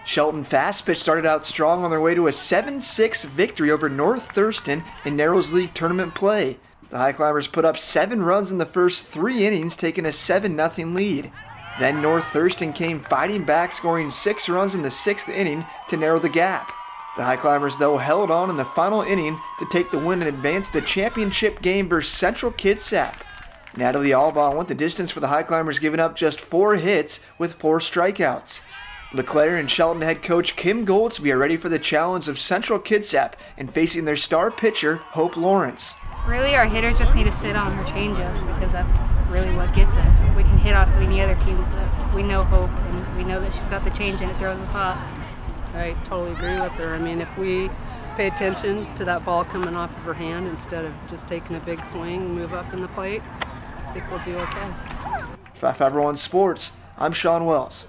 Shelton fast pitch started out strong on their way to a 7-6 victory over North Thurston in Narrows League tournament play. The High Climbers put up 7 runs in the first 3 innings, taking a 7-0 lead. Then North Thurston came fighting back, scoring 6 runs in the 6th inning to narrow the gap. The High Climbers, though, held on in the final inning to take the win and advance the championship game versus Central Kitsap. Natalie Albaugh went the distance for the High Climbers, giving up just 4 hits with 4 strikeouts. LeClaire and Shelton head coach Kim Goldsby are ready for the challenge of Central Kitsap and facing their star pitcher, Hope Lawrence. Really, our hitters just need to sit on her changeup because that's really what gets us. We can hit off any other team, but we know Hope and we know that she's got the change and it throws us off. I totally agree with her. I mean, if we pay attention to that ball coming off of her hand instead of just taking a big swing and move up in the plate, I think we'll do okay. For Fiber One Sports, I'm Sean Wells.